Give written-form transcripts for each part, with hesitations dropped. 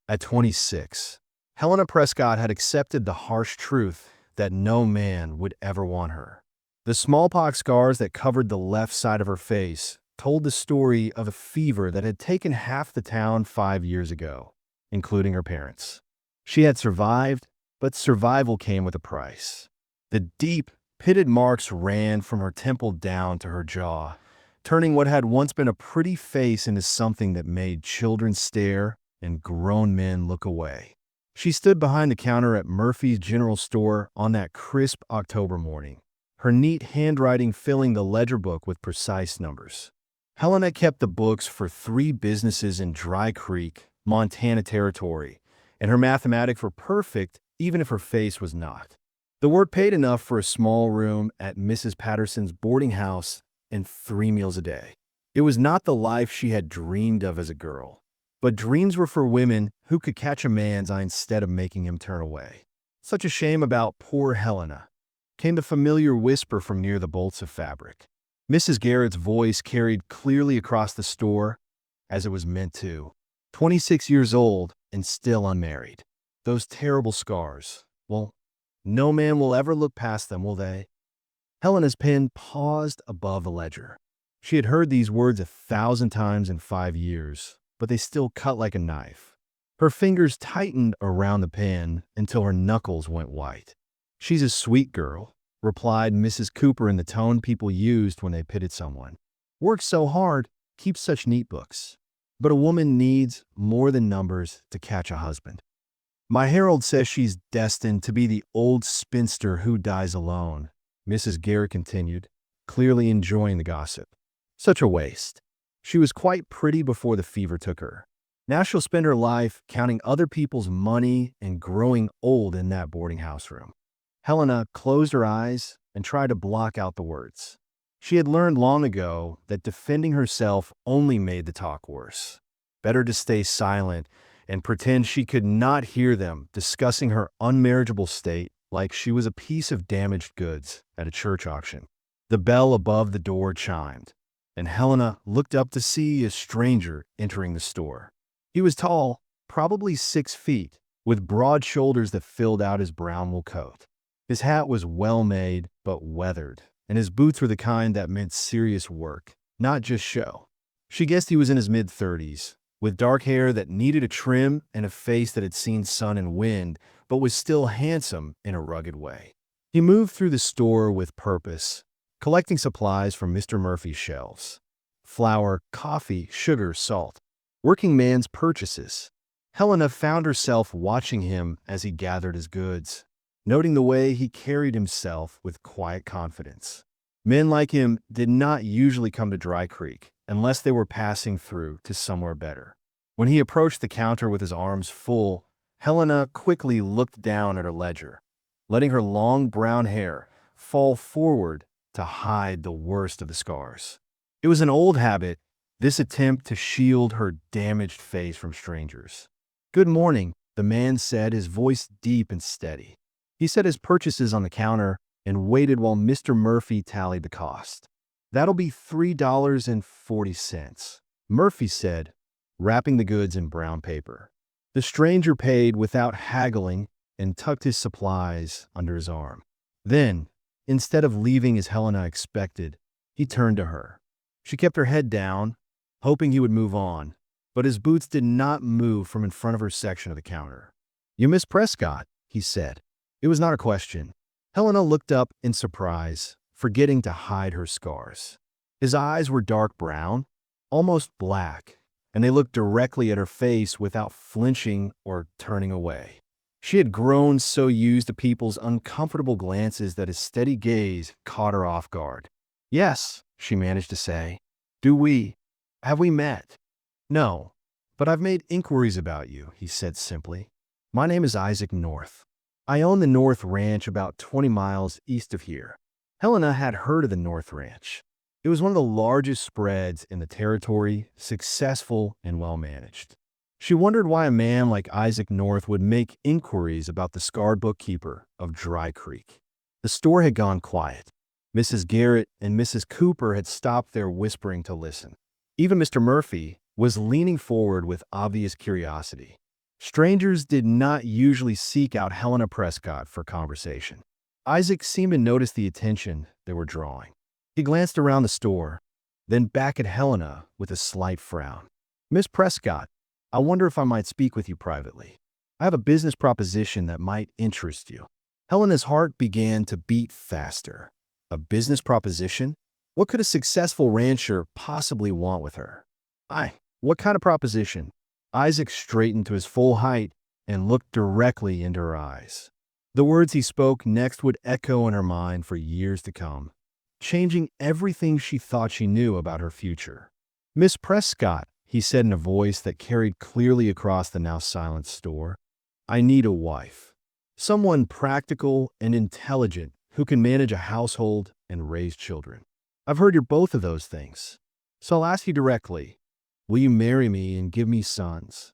At 26, Helena Prescott had accepted the harsh truth that no man would ever want her. The smallpox scars that covered the left side of her face told the story of a fever that had taken half the town 5 years ago, including her parents. She had survived, but survival came with a price. The deep, pitted marks ran from her temple down to her jaw, turning what had once been a pretty face into something that made children stare and grown men look away. She stood behind the counter at Murphy's General Store on that crisp October morning, her neat handwriting filling the ledger book with precise numbers. Helena kept the books for 3 businesses in Dry Creek, Montana Territory, and her mathematics were perfect even if her face was not. The work paid enough for a small room at Mrs. Patterson's boarding house and 3 meals a day. It was not the life she had dreamed of as a girl, but dreams were for women who could catch a man's eye instead of making him turn away. Such a shame about poor Helena, came the familiar whisper from near the bolts of fabric. Mrs. Garrett's voice carried clearly across the store, as it was meant to. 26 years old and still unmarried. Those terrible scars. Well, no man will ever look past them, will they? Helena's pen paused above the ledger. She had heard these words 1,000 times in 5 years, but they still cut like a knife. Her fingers tightened around the pen until her knuckles went white. "She's a sweet girl," replied Mrs. Cooper in the tone people used when they pitied someone. "Works so hard, keeps such neat books. But a woman needs more than numbers to catch a husband. My herald says she's destined to be the old spinster who dies alone," Mrs. Garrett continued, clearly enjoying the gossip. "Such a waste. She was quite pretty before the fever took her. Now she'll spend her life counting other people's money and growing old in that boarding house room." Helena closed her eyes and tried to block out the words. She had learned long ago that defending herself only made the talk worse. Better to stay silent and pretend she could not hear them discussing her unmarriageable state like she was a piece of damaged goods at a church auction. The bell above the door chimed, and Helena looked up to see a stranger entering the store. He was tall, probably 6 feet, with broad shoulders that filled out his brown wool coat. His hat was well-made but weathered, and his boots were the kind that meant serious work, not just show. She guessed he was in his mid-30s, with dark hair that needed a trim and a face that had seen sun and wind, but was still handsome in a rugged way. He moved through the store with purpose, collecting supplies from Mr. Murphy's shelves. Flour, coffee, sugar, salt. Working man's purchases. Helena found herself watching him as he gathered his goods, noting the way he carried himself with quiet confidence. Men like him did not usually come to Dry Creek unless they were passing through to somewhere better. When he approached the counter with his arms full, Helena quickly looked down at her ledger, letting her long brown hair fall forward to hide the worst of the scars. It was an old habit, this attempt to shield her damaged face from strangers. "Good morning," the man said, his voice deep and steady. He set his purchases on the counter and waited while Mr. Murphy tallied the cost. "That'll be $3.40, Murphy said, wrapping the goods in brown paper. The stranger paid without haggling and tucked his supplies under his arm. Then, instead of leaving as Helena expected, he turned to her. She kept her head down, hoping he would move on, but his boots did not move from in front of her section of the counter. "You Miss Prescott," he said. It was not a question. Helena looked up in surprise, forgetting to hide her scars. His eyes were dark brown, almost black, and they looked directly at her face without flinching or turning away. She had grown so used to people's uncomfortable glances that his steady gaze caught her off guard. "Yes," she managed to say. Have we met?" "No, but I've made inquiries about you," he said simply. "My name is Isaac North. I own the North Ranch about 20 miles east of here." Helena had heard of the North Ranch. It was one of the largest spreads in the territory, successful and well-managed. She wondered why a man like Isaac North would make inquiries about the scarred bookkeeper of Dry Creek. The store had gone quiet. Mrs. Garrett and Mrs. Cooper had stopped their whispering to listen. Even Mr. Murphy was leaning forward with obvious curiosity. Strangers did not usually seek out Helena Prescott for conversation. Isaac seemed to notice the attention they were drawing. He glanced around the store, then back at Helena with a slight frown. "Miss Prescott, I wonder if I might speak with you privately. I have a business proposition that might interest you." Helena's heart began to beat faster. A business proposition? What could a successful rancher possibly want with her? What kind of proposition? Isaac straightened to his full height and looked directly into her eyes. The words he spoke next would echo in her mind for years to come, changing everything she thought she knew about her future. "Miss Prescott," he said in a voice that carried clearly across the now silent store, "I need a wife. Someone practical and intelligent who can manage a household and raise children. I've heard you're both of those things. So I'll ask you directly, will you marry me and give me sons?"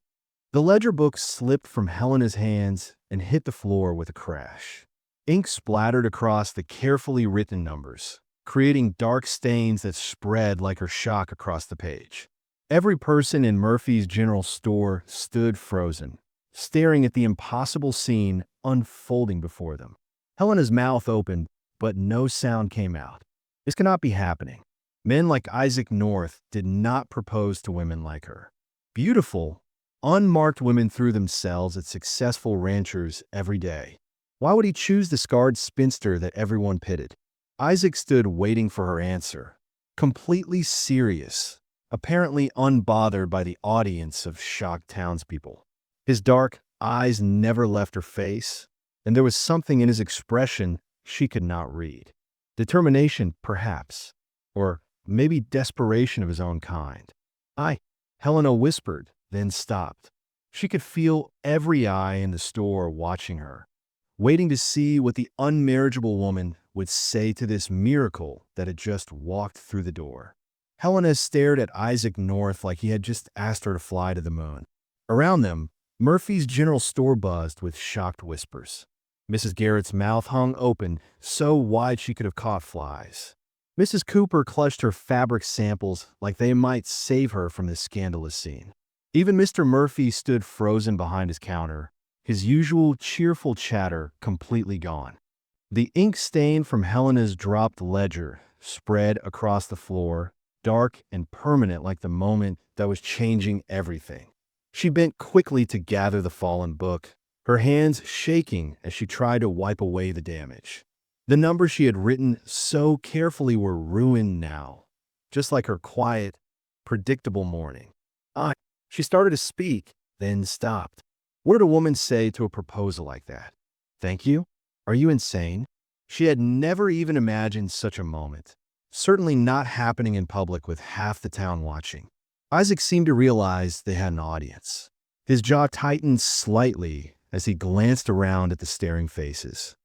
The ledger book slipped from Helena's hands and hit the floor with a crash. Ink splattered across the carefully written numbers, creating dark stains that spread like her shock across the page. Every person in Murphy's General Store stood frozen, staring at the impossible scene unfolding before them. Helena's mouth opened, but no sound came out. This cannot be happening. Men like Isaac North did not propose to women like her. Beautiful, unmarked women threw themselves at successful ranchers every day. Why would he choose the scarred spinster that everyone pitted? Isaac stood waiting for her answer, completely serious, apparently unbothered by the audience of shocked townspeople. His dark eyes never left her face, and there was something in his expression she could not read. Determination, perhaps, or maybe desperation of his own kind. Helena whispered, then stopped. She could feel every eye in the store watching her, waiting to see what the unmarriageable woman would say to this miracle that had just walked through the door. Helena stared at Isaac North like he had just asked her to fly to the moon. Around them, Murphy's General Store buzzed with shocked whispers. Mrs. Garrett's mouth hung open, so wide she could have caught flies. Mrs. Cooper clutched her fabric samples like they might save her from this scandalous scene. Even Mr. Murphy stood frozen behind his counter, his usual cheerful chatter completely gone. The ink stain from Helena's dropped ledger spread across the floor, dark and permanent like the moment that was changing everything. She bent quickly to gather the fallen book, her hands shaking as she tried to wipe away the damage. The numbers she had written so carefully were ruined now, just like her quiet, predictable morning. She started to speak, then stopped. What did a woman say to a proposal like that? "Thank you? Are you insane?" She had never even imagined such a moment, certainly not happening in public with half the town watching. Isaac seemed to realize they had an audience. His jaw tightened slightly as he glanced around at the staring faces.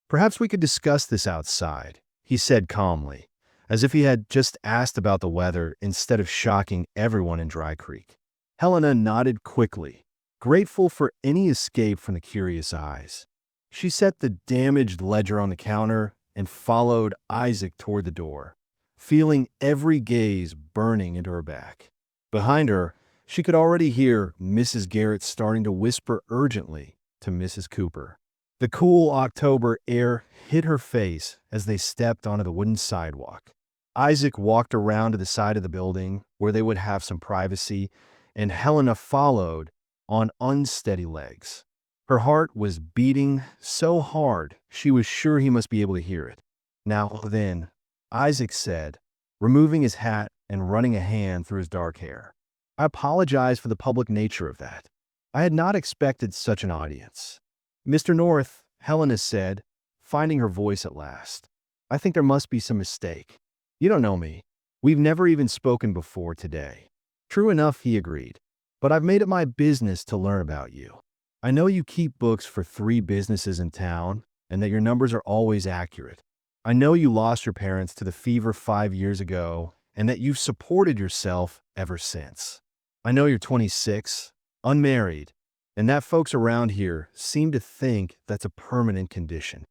"Perhaps we could discuss this outside," he said calmly, as if he had just asked about the weather instead of shocking everyone in Dry Creek. Helena nodded quickly, grateful for any escape from the curious eyes. She set the damaged ledger on the counter and followed Isaac toward the door, feeling every gaze burning into her back. Behind her, she could already hear Mrs. Garrett starting to whisper urgently to Mrs. Cooper. The cool October air hit her face as they stepped onto the wooden sidewalk. Isaac walked around to the side of the building where they would have some privacy, and Helena followed on unsteady legs. Her heart was beating so hard she was sure he must be able to hear it. "Now then," Isaac said, removing his hat and running a hand through his dark hair. "I apologize for the public nature of that. I had not expected such an audience." "Mr. North," Helena said, finding her voice at last, "I think there must be some mistake. You don't know me. We've never even spoken before today." "True enough," he agreed, "but I've made it my business to learn about you. I know you keep books for 3 businesses in town and that your numbers are always accurate. I know you lost your parents to the fever 5 years ago and that you've supported yourself ever since. I know you're 26, unmarried, and that folks around here seem to think that's a permanent condition."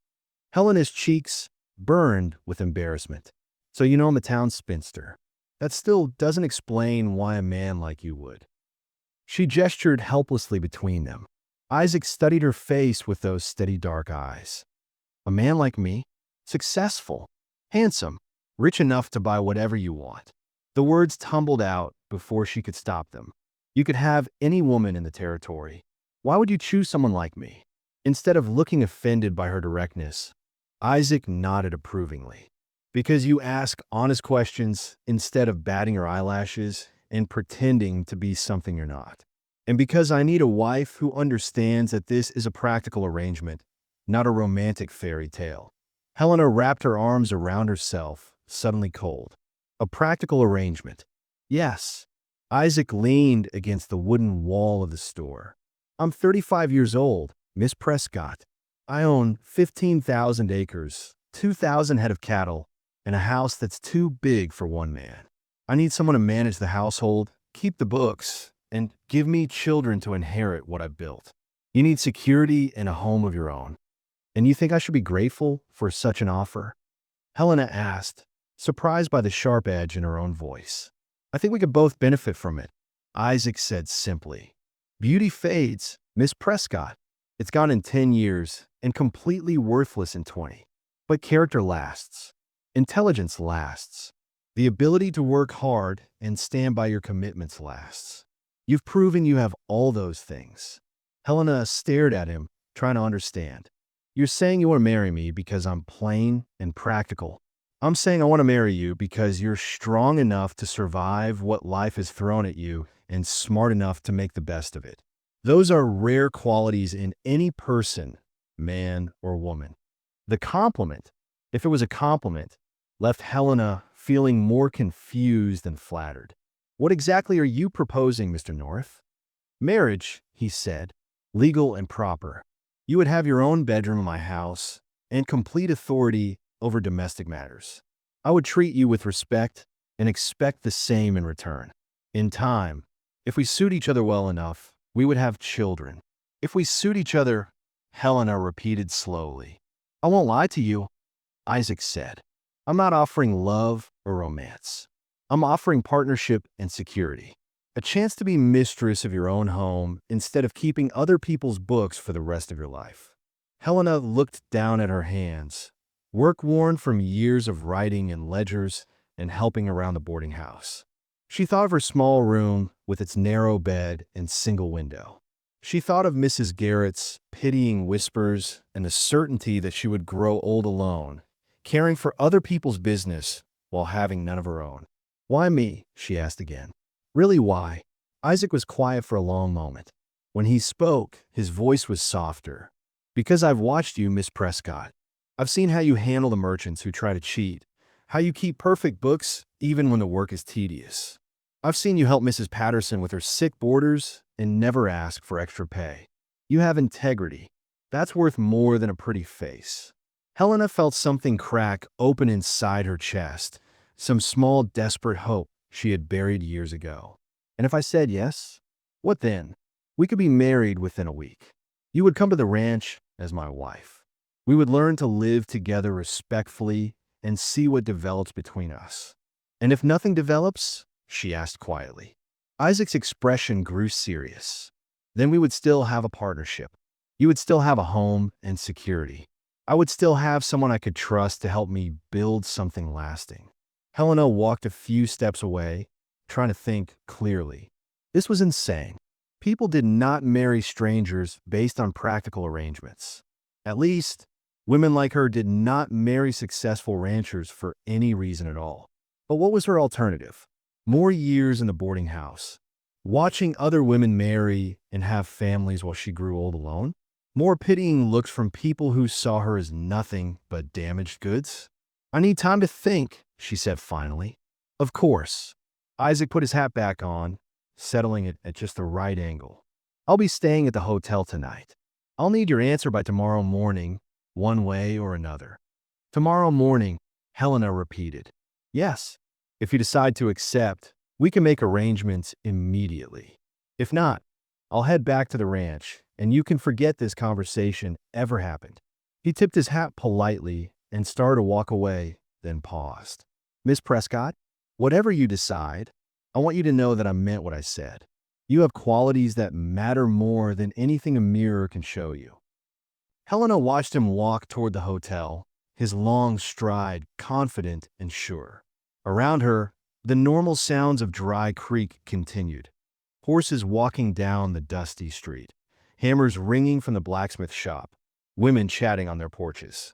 Helena's cheeks burned with embarrassment. "So you know I'm a town spinster. That still doesn't explain why a man like you would." She gestured helplessly between them. Isaac studied her face with those steady dark eyes. A man like me? Successful, handsome, rich enough to buy whatever you want. The words tumbled out before she could stop them. You could have any woman in the territory. Why would you choose someone like me? Instead of looking offended by her directness, Isaac nodded approvingly. Because you ask honest questions instead of batting your eyelashes and pretending to be something you're not. And because I need a wife who understands that this is a practical arrangement, not a romantic fairy tale. Helena wrapped her arms around herself, suddenly cold. A practical arrangement. Yes. Isaac leaned against the wooden wall of the store. I'm 35 years old, Miss Prescott. I own 15,000 acres, 2,000 head of cattle, and a house that's too big for one man. I need someone to manage the household, keep the books, and give me children to inherit what I've built. You need security and a home of your own. And you think I should be grateful for such an offer? Helena asked, surprised by the sharp edge in her own voice. I think we could both benefit from it, Isaac said simply. Beauty fades, Miss Prescott. It's gone in 10 years and completely worthless in 20. But character lasts. Intelligence lasts. The ability to work hard and stand by your commitments lasts. You've proven you have all those things. Helena stared at him, trying to understand. You're saying you want to marry me because I'm plain and practical. I'm saying I want to marry you because you're strong enough to survive what life has thrown at you and smart enough to make the best of it. Those are rare qualities in any person, man or woman. The compliment, if it was a compliment, left Helena feeling more confused than flattered. What exactly are you proposing, Mr. North? Marriage, he said, legal and proper. You would have your own bedroom in my house and complete authority over domestic matters. I would treat you with respect and expect the same in return. In time, if we suit each other well enough, we would have children. If we suit each other, Helena repeated slowly. I won't lie to you, Isaac said. I'm not offering love or romance. I'm offering partnership and security. A chance to be mistress of your own home instead of keeping other people's books for the rest of your life. Helena looked down at her hands, work-worn from years of writing in ledgers and helping around the boarding house. She thought of her small room with its narrow bed and single window. She thought of Mrs. Garrett's pitying whispers and the certainty that she would grow old alone, caring for other people's business while having none of her own. Why me? She asked again. Really, why? Isaac was quiet for a long moment. When he spoke, his voice was softer. Because I've watched you, Miss Prescott. I've seen how you handle the merchants who try to cheat, how you keep perfect books even when the work is tedious. I've seen you help Mrs. Patterson with her sick boarders and never ask for extra pay. You have integrity. That's worth more than a pretty face. Helena felt something crack open inside her chest, some small, desperate hope she had buried years ago. And if I said yes, what then? We could be married within a week. You would come to the ranch as my wife. We would learn to live together respectfully and see what develops between us. And if nothing develops, she asked quietly. Isaac's expression grew serious. Then we would still have a partnership. You would still have a home and security. I would still have someone I could trust to help me build something lasting. Helena walked a few steps away, trying to think clearly. This was insane. People did not marry strangers based on practical arrangements. At least, women like her did not marry successful ranchers for any reason at all. But what was her alternative? More years in the boarding house. Watching other women marry and have families while she grew old alone? More pitying looks from people who saw her as nothing but damaged goods? I need time to think, she said finally. Of course. Isaac put his hat back on, settling it at just the right angle. I'll be staying at the hotel tonight. I'll need your answer by tomorrow morning, one way or another. Tomorrow morning, Helena repeated. Yes. If you decide to accept, we can make arrangements immediately. If not, I'll head back to the ranch, and you can forget this conversation ever happened. He tipped his hat politely and started to walk away, then paused. Miss Prescott, whatever you decide, I want you to know that I meant what I said. You have qualities that matter more than anything a mirror can show you." Helena watched him walk toward the hotel, his long stride confident and sure. Around her, the normal sounds of Dry Creek continued. Horses walking down the dusty street, hammers ringing from the blacksmith shop, women chatting on their porches.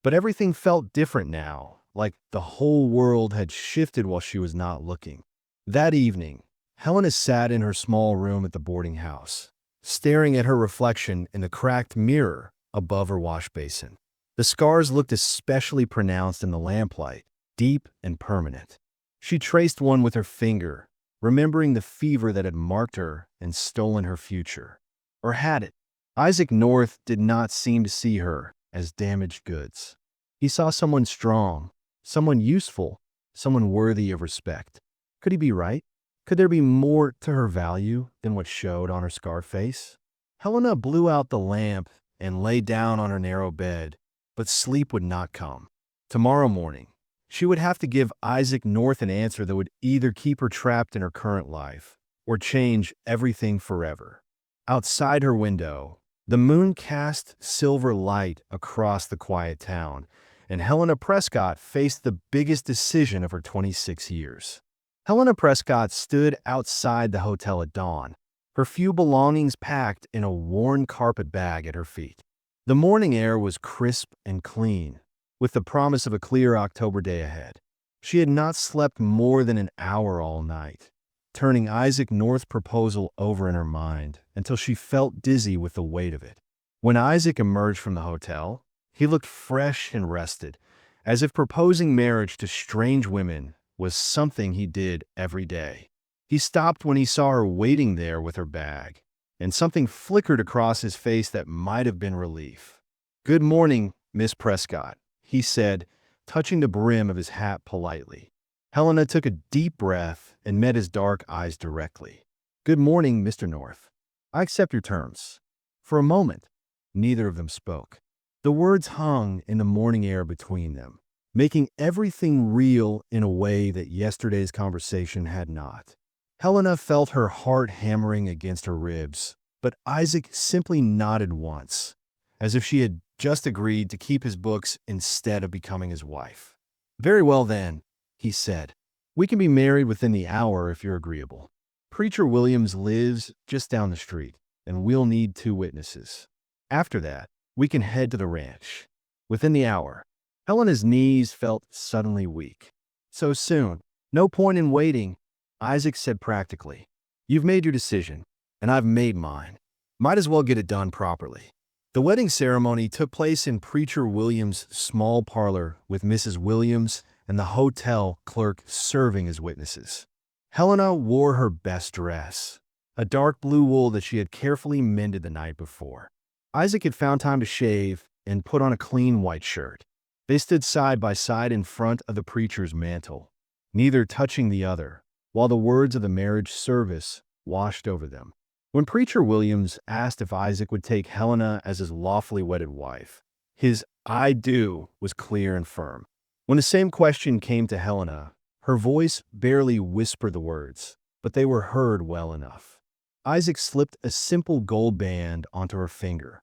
But everything felt different now, like the whole world had shifted while she was not looking. That evening, Helena sat in her small room at the boarding house, staring at her reflection in the cracked mirror above her wash basin. The scars looked especially pronounced in the lamplight, deep and permanent. She traced one with her finger, remembering the fever that had marked her and stolen her future. Or had it? Isaac North did not seem to see her as damaged goods. He saw someone strong, someone useful, someone worthy of respect. Could he be right? Could there be more to her value than what showed on her scarred face? Helena blew out the lamp and lay down on her narrow bed, but sleep would not come. Tomorrow morning, she would have to give Isaac North an answer that would either keep her trapped in her current life or change everything forever. Outside her window, the moon cast silver light across the quiet town, and Helena Prescott faced the biggest decision of her 26 years. Helena Prescott stood outside the hotel at dawn, her few belongings packed in a worn carpet bag at her feet. The morning air was crisp and clean, with the promise of a clear October day ahead. She had not slept more than an hour all night, turning Isaac North's proposal over in her mind until she felt dizzy with the weight of it. When Isaac emerged from the hotel, he looked fresh and rested, as if proposing marriage to strange women was something he did every day. He stopped when he saw her waiting there with her bag, and something flickered across his face that might have been relief. "Good morning, Miss Prescott," he said, touching the brim of his hat politely. Helena took a deep breath and met his dark eyes directly. "Good morning, Mr. North. I accept your terms." For a moment, neither of them spoke. The words hung in the morning air between them, making everything real in a way that yesterday's conversation had not. Helena felt her heart hammering against her ribs, but Isaac simply nodded once, as if she had just agreed to keep his books instead of becoming his wife. "Very well then," he said. "We can be married within the hour if you're agreeable. Preacher Williams lives just down the street, and we'll need 2 witnesses. After that, we can head to the ranch. Within the hour." Helena's knees felt suddenly weak. "So soon? No point in waiting," Isaac said practically. "You've made your decision, and I've made mine. Might as well get it done properly." The wedding ceremony took place in Preacher Williams' small parlor with Mrs. Williams and the hotel clerk serving as witnesses. Helena wore her best dress, a dark blue wool that she had carefully mended the night before. Isaac had found time to shave and put on a clean white shirt. They stood side by side in front of the preacher's mantle, neither touching the other, while the words of the marriage service washed over them. When Preacher Williams asked if Isaac would take Helena as his lawfully wedded wife, his "I do" was clear and firm. When the same question came to Helena, her voice barely whispered the words, but they were heard well enough. Isaac slipped a simple gold band onto her finger.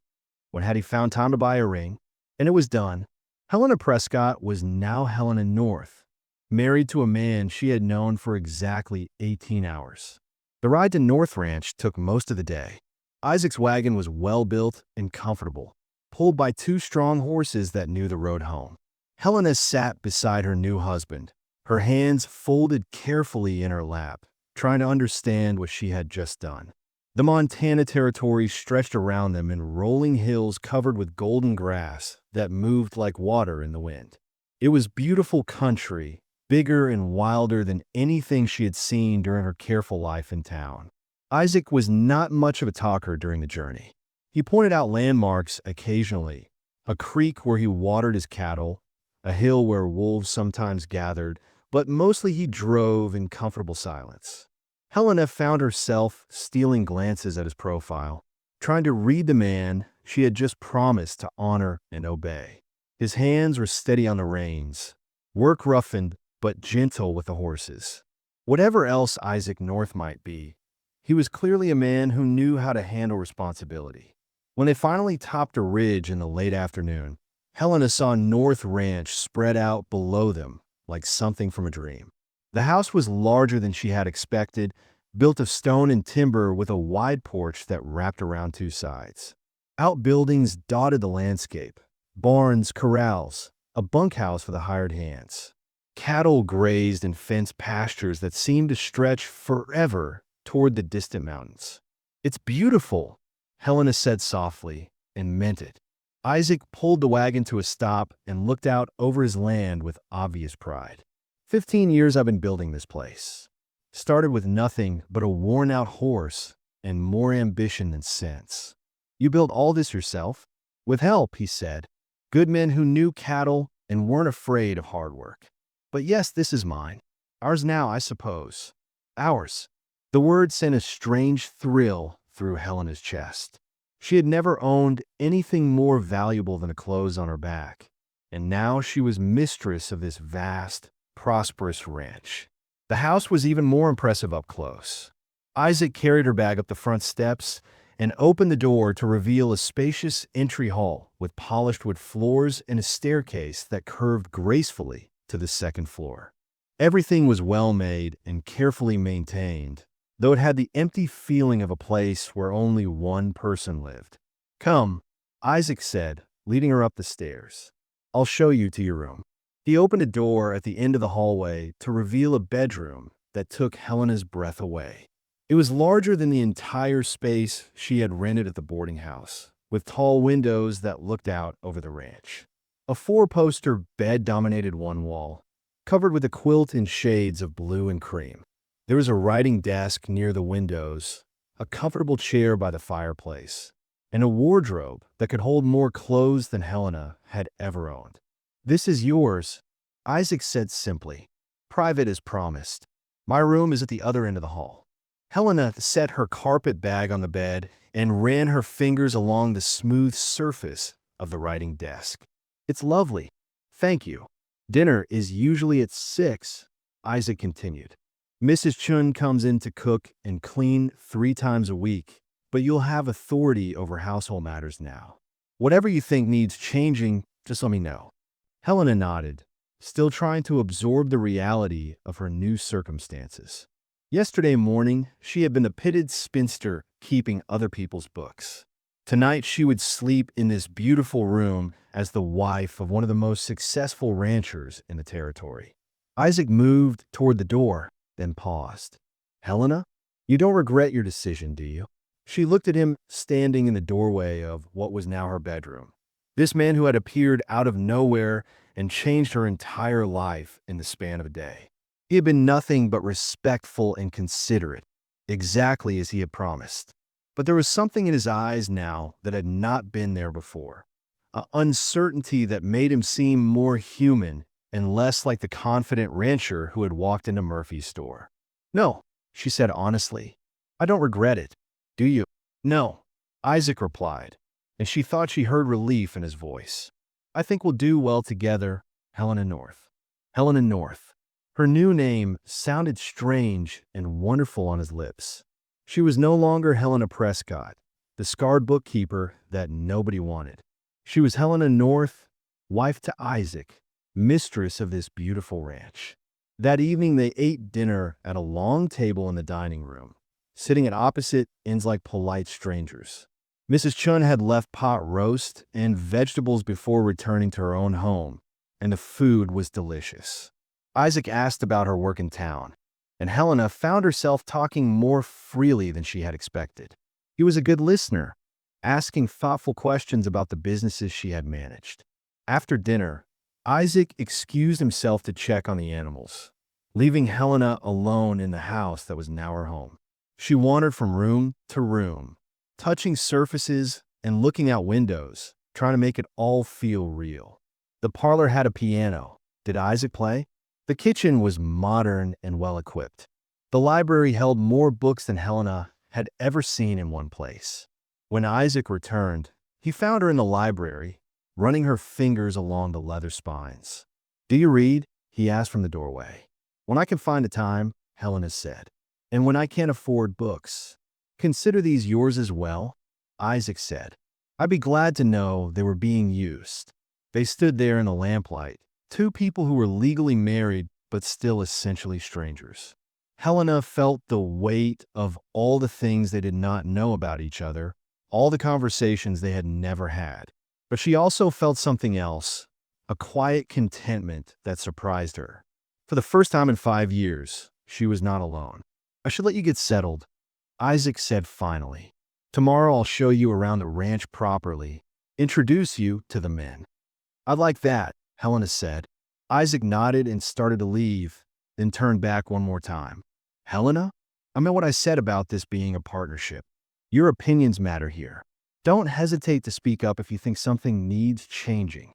When had he found time to buy a ring? And it was done. Helena Prescott was now Helena North, married to a man she had known for exactly 18 hours. The ride to North Ranch took most of the day. Isaac's wagon was well-built and comfortable, pulled by 2 strong horses that knew the road home. Helena sat beside her new husband, her hands folded carefully in her lap, trying to understand what she had just done. The Montana Territory stretched around them in rolling hills covered with golden grass that moved like water in the wind. It was beautiful country, bigger and wilder than anything she had seen during her careful life in town. Isaac was not much of a talker during the journey. He pointed out landmarks occasionally, a creek where he watered his cattle, a hill where wolves sometimes gathered, but mostly he drove in comfortable silence. Helena found herself stealing glances at his profile, trying to read the man she had just promised to honor and obey. His hands were steady on the reins, work roughened but gentle with the horses. Whatever else Isaac North might be, He was clearly a man who knew how to handle responsibility. When they finally topped a ridge in the late afternoon, Helena saw North Ranch spread out below them like something from a dream. The house was larger than she had expected, built of stone and timber with a wide porch that wrapped around two sides. Outbuildings dotted the landscape: barns, corrals, a bunkhouse for the hired hands. Cattle grazed in fenced pastures that seemed to stretch forever toward the distant mountains. "It's beautiful," Helena said softly, and meant it. Isaac pulled the wagon to a stop and looked out over his land with obvious pride. 15 years I've been building this place. Started with nothing but a worn-out horse and more ambition than sense. You built all this yourself?" "With help," he said. "Good men who knew cattle and weren't afraid of hard work. But yes, this is mine. Ours now, I suppose." "Ours." The word sent a strange thrill through Helena's chest. She had never owned anything more valuable than the clothes on her back, and now she was mistress of this vast, prosperous ranch. The house was even more impressive up close. Isaac carried her bag up the front steps and opened the door to reveal a spacious entry hall with polished wood floors and a staircase that curved gracefully to the second floor. Everything was well made and carefully maintained, though it had the empty feeling of a place where only one person lived. "Come," Isaac said, leading her up the stairs. "I'll show you to your room." He opened a door at the end of the hallway to reveal a bedroom that took Helena's breath away. It was larger than the entire space she had rented at the boarding house, with tall windows that looked out over the ranch. A four-poster bed dominated one wall, covered with a quilt in shades of blue and cream. There was a writing desk near the windows, a comfortable chair by the fireplace, and a wardrobe that could hold more clothes than Helena had ever owned. "This is yours," Isaac said simply. "Private as promised. My room is at the other end of the hall." Helena set her carpet bag on the bed and ran her fingers along the smooth surface of the writing desk. "It's lovely. Thank you. Dinner is usually at 6, Isaac continued. "Mrs. Chun comes in to cook and clean 3 times a week, but you'll have authority over household matters now. Whatever you think needs changing, just let me know." Helena nodded, still trying to absorb the reality of her new circumstances. Yesterday morning, she had been the pitted spinster keeping other people's books. Tonight, she would sleep in this beautiful room as the wife of one of the most successful ranchers in the territory. Isaac moved toward the door, then paused. "Helena, you don't regret your decision, do you?" She looked at him standing in the doorway of what was now her bedroom. This man who had appeared out of nowhere and changed her entire life in the span of a day. He had been nothing but respectful and considerate, exactly as he had promised. But there was something in his eyes now that had not been there before. An uncertainty that made him seem more human and less like the confident rancher who had walked into Murphy's store. "No," she said honestly. "I don't regret it. Do you?" "No," Isaac replied, and she thought she heard relief in his voice. "I think we'll do well together, Helena North." Helena North. Her new name sounded strange and wonderful on his lips. She was no longer Helena Prescott, the scarred bookkeeper that nobody wanted. She was Helena North, wife to Isaac, mistress of this beautiful ranch. That evening they ate dinner at a long table in the dining room, sitting at opposite ends like polite strangers. Mrs. Chun had left pot roast and vegetables before returning to her own home, and the food was delicious. Isaac asked about her work in town, and Helena found herself talking more freely than she had expected. He was a good listener, asking thoughtful questions about the businesses she had managed. After dinner, Isaac excused himself to check on the animals, leaving Helena alone in the house that was now her home. She wandered from room to room, touching surfaces and looking out windows, trying to make it all feel real. The parlor had a piano. Did Isaac play? The kitchen was modern and well-equipped. The library held more books than Helena had ever seen in one place. When Isaac returned, he found her in the library, running her fingers along the leather spines. "Do you read?" he asked from the doorway. "When I can find the time," Helena said. And when I can't afford books, consider these yours as well, Isaac said. I'd be glad to know they were being used. They stood there in the lamplight, two people who were legally married but still essentially strangers. Helena felt the weight of all the things they did not know about each other, all the conversations they had never had. But she also felt something else, a quiet contentment that surprised her. For the first time in 5 years, she was not alone. I should let you get settled, Isaac said finally. Tomorrow I'll show you around the ranch properly, introduce you to the men. I'd like that, Helena said. Isaac nodded and started to leave, then turned back one more time. Helena? I meant what I said about this being a partnership. Your opinions matter here. Don't hesitate to speak up if you think something needs changing.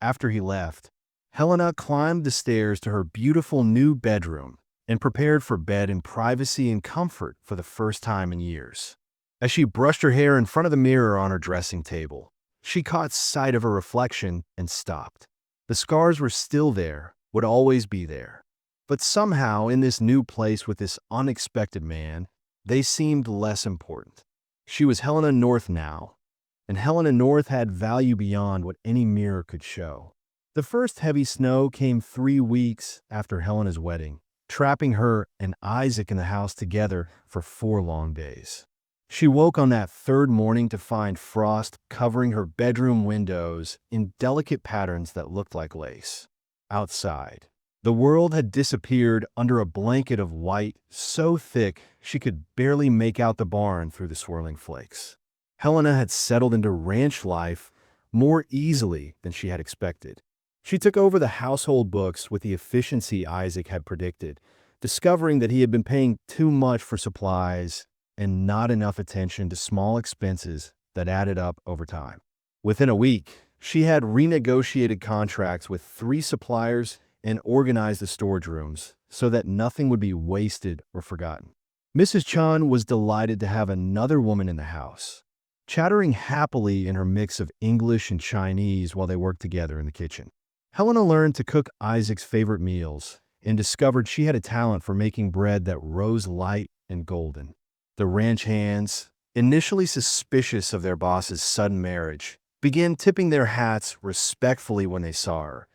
After he left, Helena climbed the stairs to her beautiful new bedroom and prepared for bed in privacy and comfort for the first time in years. As she brushed her hair in front of the mirror on her dressing table, she caught sight of her reflection and stopped. The scars were still there, would always be there. But somehow, in this new place with this unexpected man, they seemed less important. She was Helena North now, and Helena North had value beyond what any mirror could show. The first heavy snow came 3 weeks after Helena's wedding, trapping her and Isaac in the house together for 4 long days. She woke on that third morning to find frost covering her bedroom windows in delicate patterns that looked like lace. Outside, the world had disappeared under a blanket of white so thick she could barely make out the barn through the swirling flakes. Helena had settled into ranch life more easily than she had expected. She took over the household books with the efficiency Isaac had predicted, discovering that he had been paying too much for supplies and not enough attention to small expenses that added up over time. Within a week, she had renegotiated contracts with 3 suppliers and organized the storage rooms so that nothing would be wasted or forgotten. Mrs. Chan was delighted to have another woman in the house, chattering happily in her mix of English and Chinese while they worked together in the kitchen. Helena learned to cook Isaac's favorite meals and discovered she had a talent for making bread that rose light and golden. The ranch hands, initially suspicious of their boss's sudden marriage, began tipping their hats respectfully when they saw her,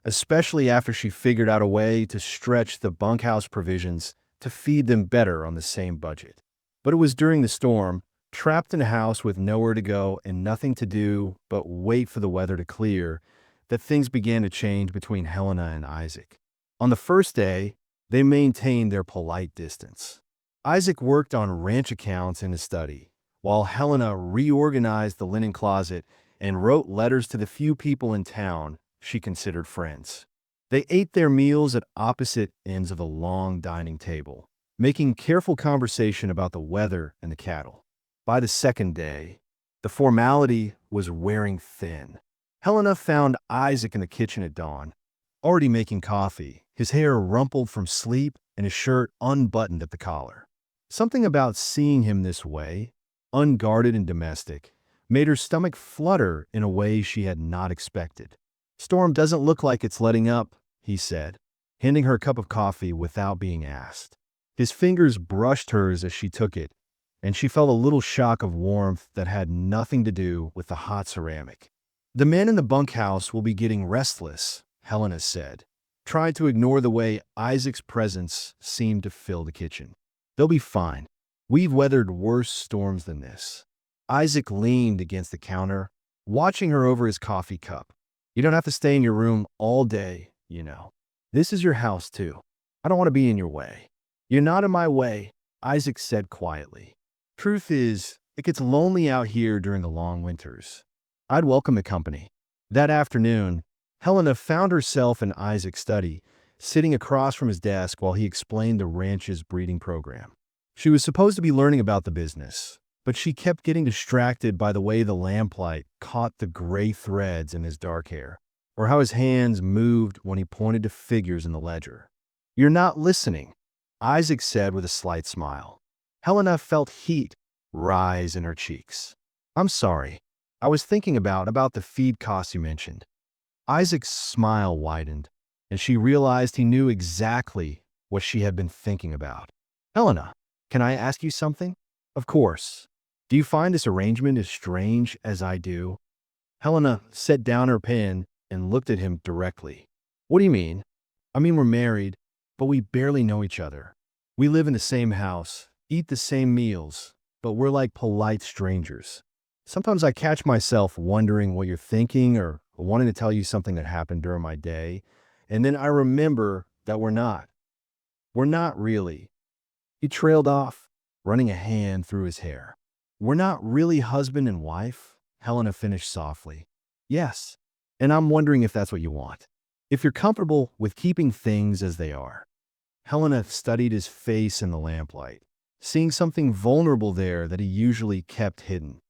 especially after she figured out a way to stretch the bunkhouse provisions to feed them better on the same budget. But it was during the storm, trapped in a house with nowhere to go and nothing to do but wait for the weather to clear, that things began to change between Helena and Isaac. On the first day, they maintained their polite distance. Isaac worked on ranch accounts in his study, while Helena reorganized the linen closet and wrote letters to the few people in town she considered friends. They ate their meals at opposite ends of a long dining table, making careful conversation about the weather and the cattle. By the second day, the formality was wearing thin. Helena found Isaac in the kitchen at dawn, already making coffee, his hair rumpled from sleep and his shirt unbuttoned at the collar. Something about seeing him this way, unguarded and domestic, made her stomach flutter in a way she had not expected. "Storm doesn't look like it's letting up," he said, handing her a cup of coffee without being asked. His fingers brushed hers as she took it, and she felt a little shock of warmth that had nothing to do with the hot ceramic. "The men in the bunkhouse will be getting restless," Helena said, trying to ignore the way Isaac's presence seemed to fill the kitchen. "They'll be fine. We've weathered worse storms than this." Isaac leaned against the counter, watching her over his coffee cup. "You don't have to stay in your room all day, you know. This is your house, too. I don't want to be in your way." "You're not in my way," Isaac said quietly. "Truth is, it gets lonely out here during the long winters. I'd welcome the company." That afternoon, Helena found herself in Isaac's study, sitting across from his desk while he explained the ranch's breeding program. She was supposed to be learning about the business, but she kept getting distracted by the way the lamplight caught the gray threads in his dark hair, or how his hands moved when he pointed to figures in the ledger. "You're not listening," Isaac said with a slight smile. Helena felt heat rise in her cheeks. "I'm sorry. I was thinking about the feed costs you mentioned." Isaac's smile widened, and she realized he knew exactly what she had been thinking about. Helena, can I ask you something? Of course. Do you find this arrangement as strange as I do? Helena set down her pen and looked at him directly. What do you mean? I mean, we're married, but we barely know each other. We live in the same house, eat the same meals, but we're like polite strangers. Sometimes I catch myself wondering what you're thinking or wanting to tell you something that happened during my day, and then I remember that we're not. We're not really. He trailed off, running a hand through his hair. We're not really husband and wife, Helena finished softly. Yes, and I'm wondering if that's what you want. If you're comfortable with keeping things as they are. Helena studied his face in the lamplight, seeing something vulnerable there that he usually kept hidden.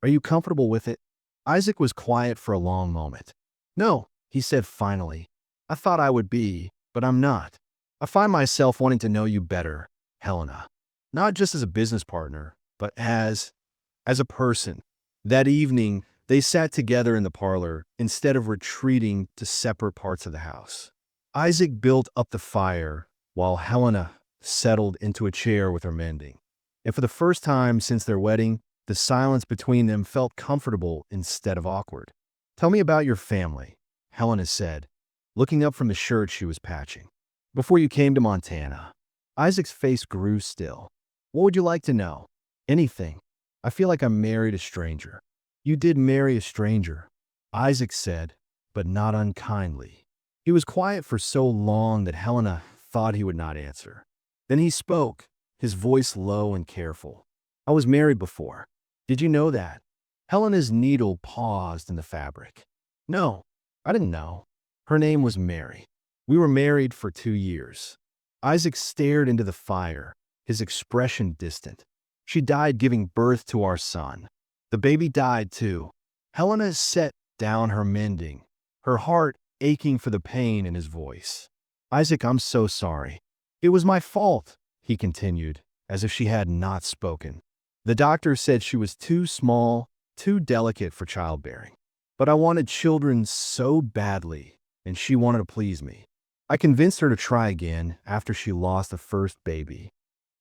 Are you comfortable with it? Isaac was quiet for a long moment. No, he said finally. I thought I would be, but I'm not. I find myself wanting to know you better, Helena. Not just as a business partner, but as a person. That evening, they sat together in the parlor instead of retreating to separate parts of the house. Isaac built up the fire while Helena settled into a chair with her mending. And for the first time since their wedding, the silence between them felt comfortable instead of awkward. Tell me about your family, Helena said, looking up from the shirt she was patching. Before you came to Montana. Isaac's face grew still. What would you like to know? Anything. I feel like I married a stranger. You did marry a stranger, Isaac said, but not unkindly. He was quiet for so long that Helena thought he would not answer. Then he spoke, his voice low and careful. I was married before. Did you know that? Helena's needle paused in the fabric. No, I didn't know. Her name was Mary. We were married for 2 years. Isaac stared into the fire, his expression distant. She died giving birth to our son. The baby died too. Helena set down her mending, her heart aching for the pain in his voice. Isaac, I'm so sorry. It was my fault, he continued, as if she had not spoken. The doctor said she was too small, too delicate for childbearing. But I wanted children so badly, and she wanted to please me. I convinced her to try again after she lost the first baby.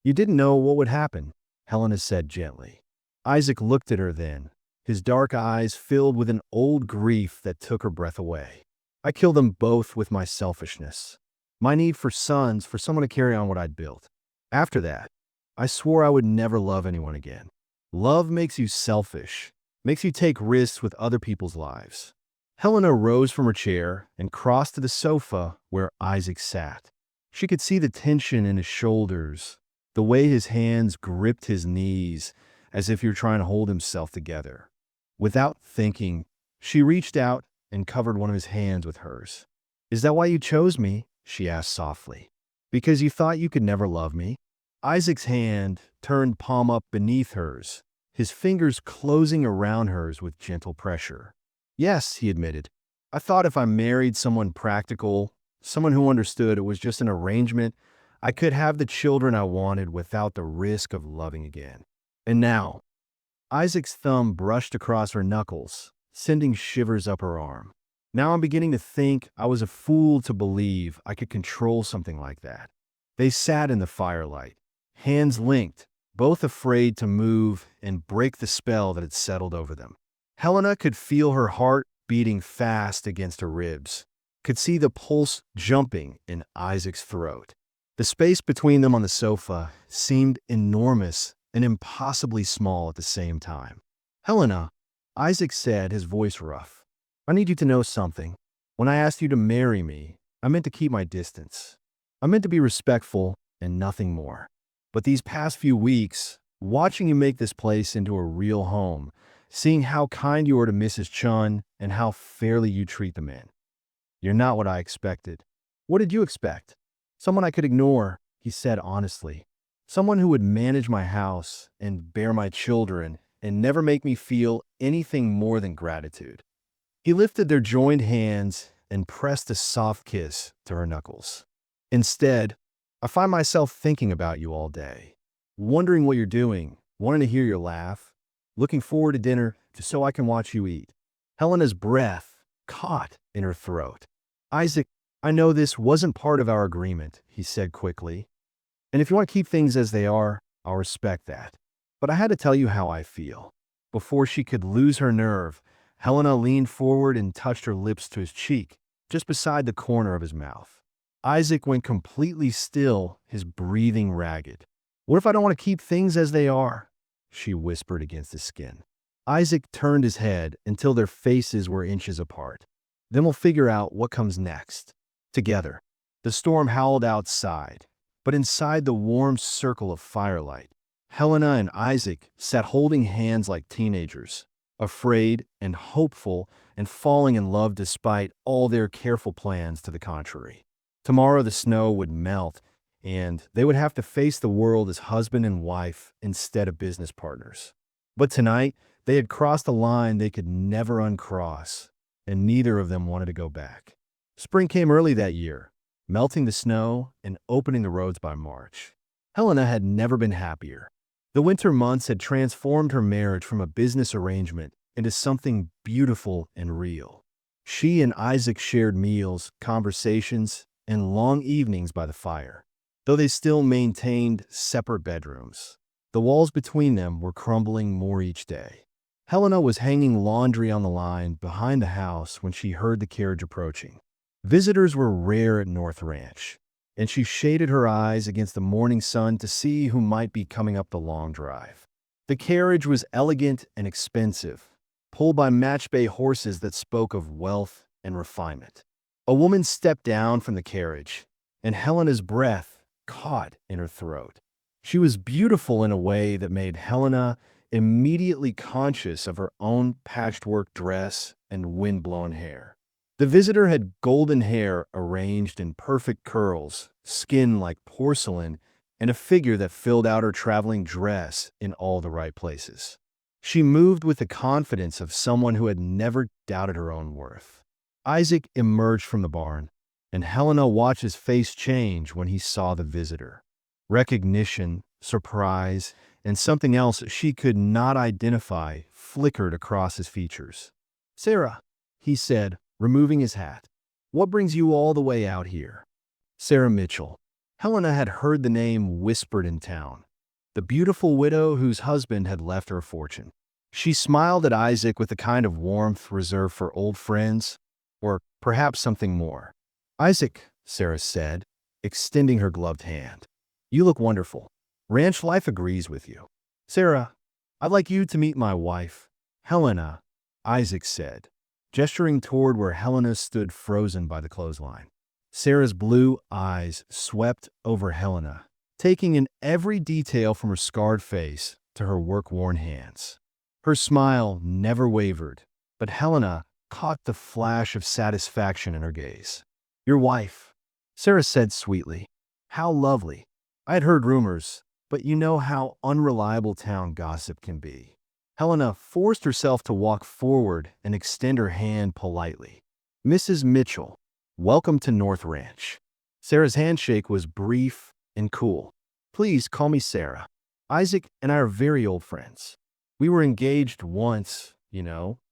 You didn't know what would happen, Helena said gently. Isaac looked at her then, his dark eyes filled with an old grief that took her breath away. I killed them both with my selfishness, my need for sons, for someone to carry on what I'd built. After that, I swore I would never love anyone again. Love makes you selfish, makes you take risks with other people's lives. Helena rose from her chair and crossed to the sofa where Isaac sat. She could see the tension in his shoulders, the way his hands gripped his knees as if he were trying to hold himself together. Without thinking, she reached out and covered one of his hands with hers. Is that why you chose me? She asked softly. Because you thought you could never love me? Isaac's hand turned palm up beneath hers, his fingers closing around hers with gentle pressure. Yes, he admitted. I thought if I married someone practical, someone who understood it was just an arrangement, I could have the children I wanted without the risk of loving again. And now, Isaac's thumb brushed across her knuckles, sending shivers up her arm. Now I'm beginning to think I was a fool to believe I could control something like that. They sat in the firelight, hands linked, both afraid to move and break the spell that had settled over them. Helena could feel her heart beating fast against her ribs, could see the pulse jumping in Isaac's throat. The space between them on the sofa seemed enormous and impossibly small at the same time. Helena, Isaac said, his voice rough, I need you to know something. When I asked you to marry me, I meant to keep my distance. I meant to be respectful and nothing more. But these past few weeks, watching you make this place into a real home, seeing how kind you are to Mrs. Chun and how fairly you treat the men. You're not what I expected. What did you expect? Someone I could ignore, he said honestly. Someone who would manage my house and bear my children and never make me feel anything more than gratitude. He lifted their joined hands and pressed a soft kiss to her knuckles. Instead, I find myself thinking about you all day, wondering what you're doing, wanting to hear your laugh, looking forward to dinner just so I can watch you eat. Helena's breath caught in her throat. Isaac, I know this wasn't part of our agreement, he said quickly. And if you want to keep things as they are, I'll respect that. But I had to tell you how I feel." Before she could lose her nerve, Helena leaned forward and touched her lips to his cheek, just beside the corner of his mouth. Isaac went completely still, his breathing ragged. "What if I don't want to keep things as they are?" she whispered against his skin. Isaac turned his head until their faces were inches apart. "Then we'll figure out what comes next. Together." The storm howled outside, but inside the warm circle of firelight, Helena and Isaac sat holding hands like teenagers, afraid and hopeful and falling in love despite all their careful plans to the contrary. Tomorrow the snow would melt, and they would have to face the world as husband and wife instead of business partners. But tonight, they had crossed a line they could never uncross, and neither of them wanted to go back. Spring came early that year, melting the snow and opening the roads by March. Helena had never been happier. The winter months had transformed her marriage from a business arrangement into something beautiful and real. She and Isaac shared meals, conversations, and long evenings by the fire, though they still maintained separate bedrooms. The walls between them were crumbling more each day. Helena was hanging laundry on the line behind the house when she heard the carriage approaching. Visitors were rare at North Ranch, and she shaded her eyes against the morning sun to see who might be coming up the long drive. The carriage was elegant and expensive, pulled by match bay horses that spoke of wealth and refinement. A woman stepped down from the carriage, and Helena's breath caught in her throat. She was beautiful in a way that made Helena immediately conscious of her own patchwork dress and wind-blown hair. The visitor had golden hair arranged in perfect curls, skin like porcelain, and a figure that filled out her traveling dress in all the right places. She moved with the confidence of someone who had never doubted her own worth. Isaac emerged from the barn, and Helena watched his face change when he saw the visitor. Recognition, surprise, and something else she could not identify flickered across his features. "Sarah," he said, removing his hat. "What brings you all the way out here?" Sarah Mitchell. Helena had heard the name whispered in town. The beautiful widow whose husband had left her a fortune. She smiled at Isaac with the kind of warmth reserved for old friends, or perhaps something more. "Isaac," Sarah said, extending her gloved hand. "You look wonderful. Ranch life agrees with you." "Sarah, I'd like you to meet my wife, Helena," Isaac said, gesturing toward where Helena stood frozen by the clothesline. Sarah's blue eyes swept over Helena, taking in every detail from her scarred face to her work-worn hands. Her smile never wavered, but Helena caught the flash of satisfaction in her gaze. "Your wife," Sarah said sweetly. "How lovely. I had heard rumors, but you know how unreliable town gossip can be." Helena forced herself to walk forward and extend her hand politely. "Mrs. Mitchell, welcome to North Ranch." Sarah's handshake was brief and cool. "Please call me Sarah. Isaac and I are very old friends. We were engaged once,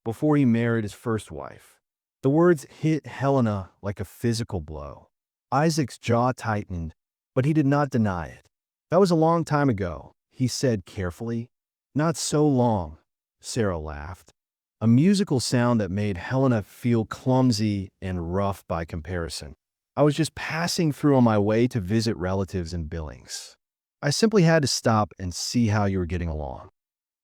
before he married his first wife." The words hit Helena like a physical blow. Isaac's jaw tightened, but he did not deny it. "That was a long time ago," he said carefully. "Not so long," Sarah laughed, a musical sound that made Helena feel clumsy and rough by comparison. "I was just passing through on my way to visit relatives in Billings. I simply had to stop and see how you were getting along."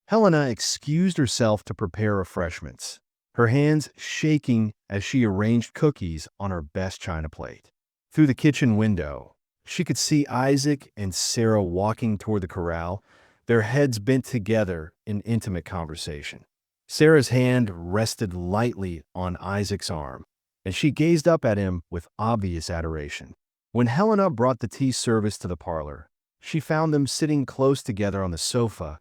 Helena excused herself to prepare refreshments, her hands shaking as she arranged cookies on her best china plate. Through the kitchen window, she could see Isaac and Sarah walking toward the corral, their heads bent together in intimate conversation. Sarah's hand rested lightly on Isaac's arm, and she gazed up at him with obvious adoration. When Helena brought the tea service to the parlor, she found them sitting close together on the sofa,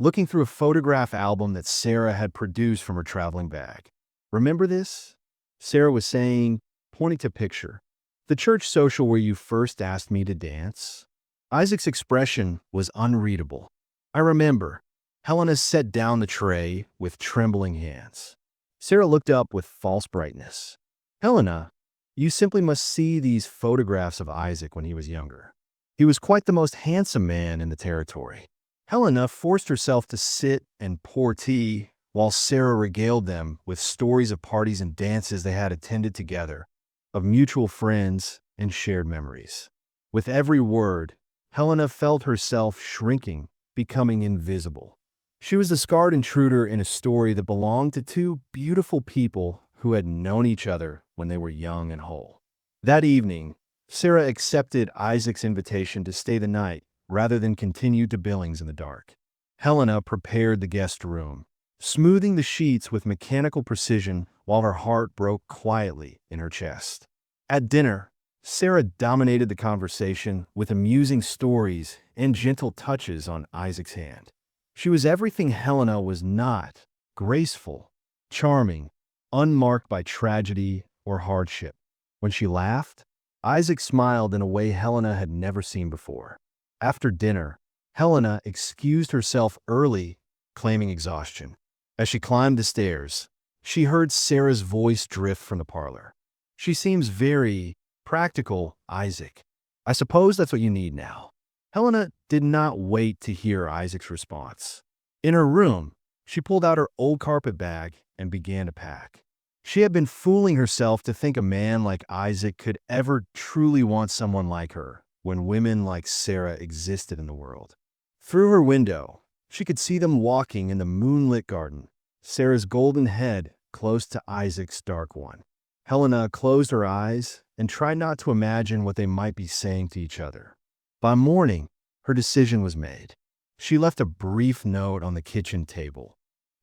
looking through a photograph album that Sarah had produced from her traveling bag. "Remember this?" Sarah was saying, pointing to a picture. "The church social where you first asked me to dance?" Isaac's expression was unreadable. "I remember." Helena set down the tray with trembling hands. Sarah looked up with false brightness. "Helena, you simply must see these photographs of Isaac when he was younger. He was quite the most handsome man in the territory. Helena forced herself to sit and pour tea while Sarah regaled them with stories of parties and dances they had attended together, of mutual friends and shared memories. With every word, Helena felt herself shrinking, becoming invisible. She was the scarred intruder in a story that belonged to two beautiful people who had known each other when they were young and whole. That evening, Sarah accepted Isaac's invitation to stay the night rather than continue to Billings in the dark. Helena prepared the guest room, smoothing the sheets with mechanical precision while her heart broke quietly in her chest. At dinner, Sarah dominated the conversation with amusing stories and gentle touches on Isaac's hand. She was everything Helena was not: graceful, charming, unmarked by tragedy or hardship. When she laughed, Isaac smiled in a way Helena had never seen before. After dinner, Helena excused herself early, claiming exhaustion. As she climbed the stairs, she heard Sarah's voice drift from the parlor. "She seems very practical, Isaac. I suppose that's what you need now." Helena did not wait to hear Isaac's response. In her room, she pulled out her old carpet bag and began to pack. She had been fooling herself to think a man like Isaac could ever truly want someone like her when women like Sarah existed in the world. Through her window, she could see them walking in the moonlit garden, Sarah's golden head close to Isaac's dark one. Helena closed her eyes and tried not to imagine what they might be saying to each other. By morning, her decision was made. She left a brief note on the kitchen table.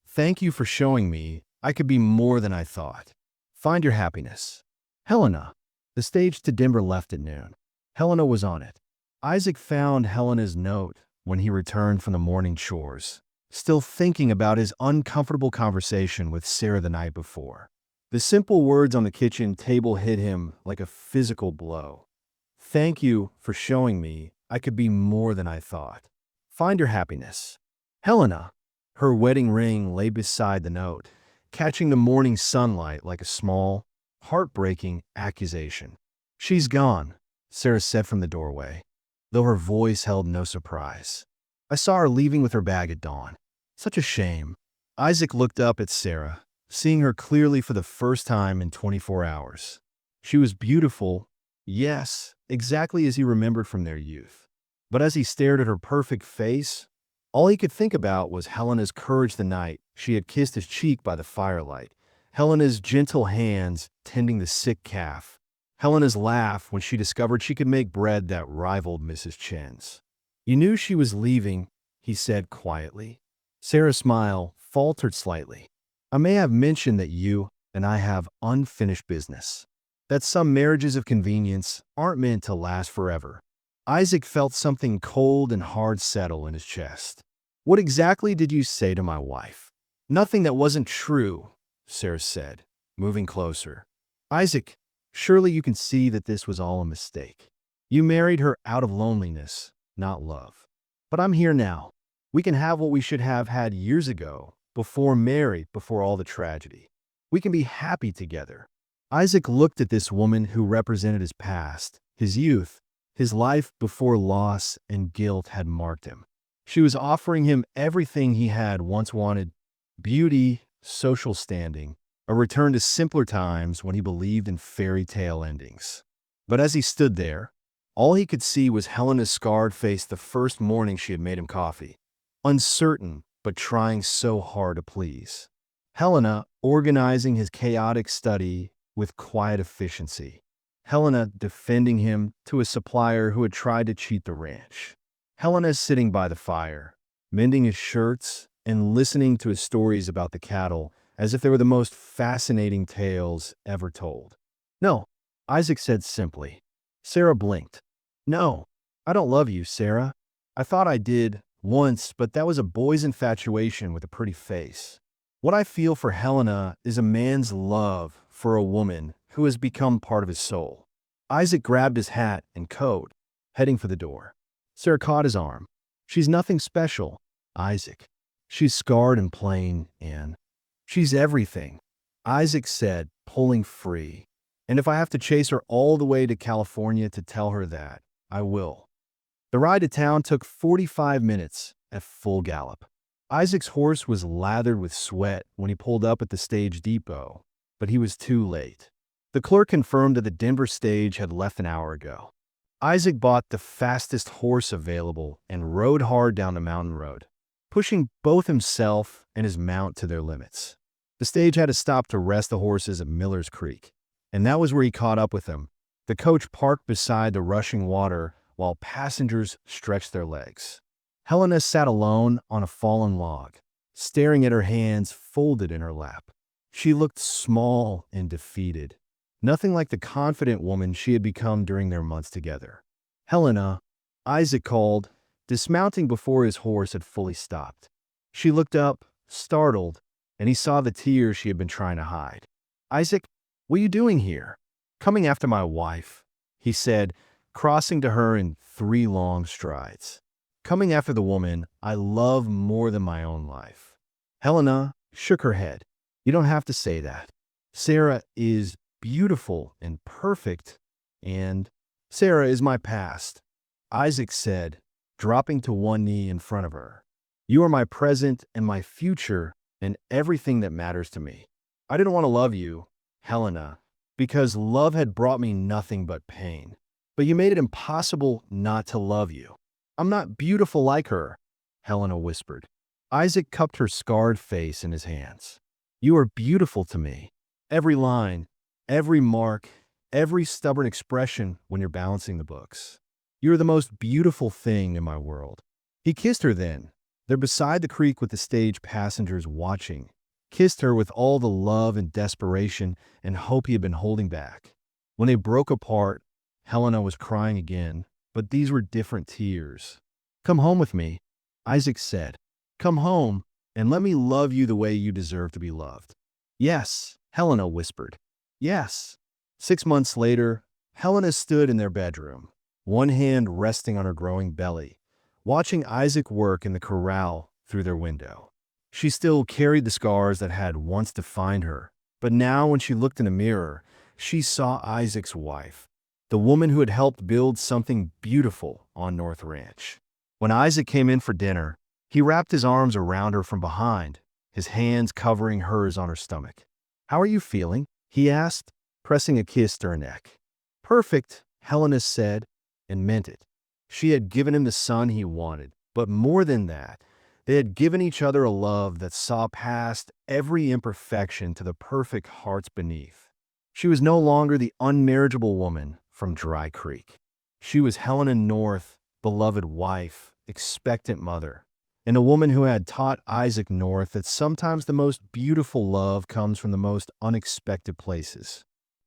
"Thank you for showing me I could be more than I thought. Find your happiness. Helena." The stage to Denver left at noon. Helena was on it. Isaac found Helena's note when he returned from the morning chores, still thinking about his uncomfortable conversation with Sarah the night before. The simple words on the kitchen table hit him like a physical blow. "Thank you for showing me I could be more than I thought. Find your happiness. Helena." Her wedding ring lay beside the note, catching the morning sunlight like a small, heartbreaking accusation. "She's gone," Sarah said from the doorway, though her voice held no surprise. "I saw her leaving with her bag at dawn. Such a shame." Isaac looked up at Sarah, seeing her clearly for the first time in 24 hours. She was beautiful, yes, exactly as he remembered from their youth. But as he stared at her perfect face, all he could think about was Helena's courage the night she had kissed his cheek by the firelight, Helena's gentle hands tending the sick calf, Helena's laugh when she discovered she could make bread that rivaled Mrs. Chen's. "You knew she was leaving," he said quietly. Sarah's smile faltered slightly. "I may have mentioned that you and I have unfinished business, that some marriages of convenience aren't meant to last forever." Isaac felt something cold and hard settle in his chest. "What exactly did you say to my wife?" "Nothing that wasn't true," Sarah said, moving closer. "Isaac, surely you can see that this was all a mistake. You married her out of loneliness, not love. But I'm here now. We can have what we should have had years ago, before married, before all the tragedy. We can be happy together." Isaac looked at this woman who represented his past, his youth, his life before loss and guilt had marked him. She was offering him everything he had once wanted: beauty, social standing, a return to simpler times when he believed in fairy tale endings. But as he stood there, all he could see was Helena's scarred face the first morning she had made him coffee, uncertain but trying so hard to please. Helena organizing his chaotic study with quiet efficiency. Helena defending him to a supplier who had tried to cheat the ranch. Helena sitting by the fire, mending his shirts and listening to his stories about the cattle as if they were the most fascinating tales ever told. "No," Isaac said simply. Sarah blinked. "No, I don't love you, Sarah. I thought I did once, but that was a boy's infatuation with a pretty face. What I feel for Helena is a man's love for a woman who has become part of his soul." Isaac grabbed his hat and coat, heading for the door. Sarah caught his arm. "She's nothing special, Isaac. She's scarred and plain, and she's everything," Isaac said, pulling free. "And if I have to chase her all the way to California to tell her that, I will." The ride to town took 45 minutes at full gallop. Isaac's horse was lathered with sweat when he pulled up at the stage depot, but he was too late. The clerk confirmed that the Denver stage had left an hour ago. Isaac bought the fastest horse available and rode hard down the mountain road, pushing both himself and his mount to their limits. The stage had to stop to rest the horses at Miller's Creek, and that was where he caught up with them. The coach parked beside the rushing water while passengers stretched their legs. Helena sat alone on a fallen log, staring at her hands folded in her lap. She looked small and defeated, nothing like the confident woman she had become during their months together. "Helena," Isaac called, dismounting before his horse had fully stopped. She looked up, startled, and he saw the tears she had been trying to hide. "Isaac, what are you doing here?" "Coming after my wife," he said, crossing to her in 3 long strides. "Coming after the woman I love more than my own life." Helena shook her head. "You don't have to say that. Sarah is beautiful and perfect, and Sarah is my past," Isaac said, dropping to one knee in front of her. "You are my present and my future and everything that matters to me. I didn't want to love you, Helena, because love had brought me nothing but pain. But you made it impossible not to love you." "I'm not beautiful like her," Helena whispered. Isaac cupped her scarred face in his hands. "You are beautiful to me. Every line, every mark, every stubborn expression when you're balancing the books. You're the most beautiful thing in my world." He kissed her then. They're beside the creek with the stage passengers watching. Kissed her with all the love and desperation and hope he had been holding back. When they broke apart, Helena was crying again, but these were different tears. "Come home with me," Isaac said. "Come home and let me love you the way you deserve to be loved." "Yes," Helena whispered. "Yes." 6 months later, Helena stood in their bedroom, one hand resting on her growing belly, watching Isaac work in the corral through their window. She still carried the scars that had once defined her, but now when she looked in the mirror, she saw Isaac's wife, the woman who had helped build something beautiful on North Ranch. When Isaac came in for dinner, he wrapped his arms around her from behind, his hands covering hers on her stomach. "How are you feeling?" he asked, pressing a kiss to her neck. "Perfect," Helena said, and meant it. She had given him the son he wanted, but more than that, they had given each other a love that saw past every imperfection to the perfect hearts beneath. She was no longer the unmarriageable woman from Dry Creek. She was Helena North, beloved wife, expectant mother, and a woman who had taught Isaac North that sometimes the most beautiful love comes from the most unexpected places.